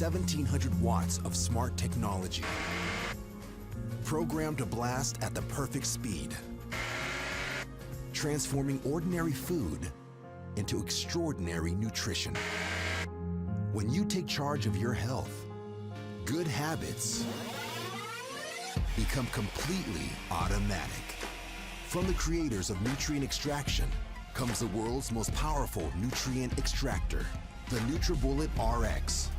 1,700 watts of smart technology, programmed to blast at the perfect speed, transforming ordinary food into extraordinary nutrition. When you take charge of your health, good habits become completely automatic. From the creators of nutrient extraction comes the world's most powerful nutrient extractor, the Nutribullet RX.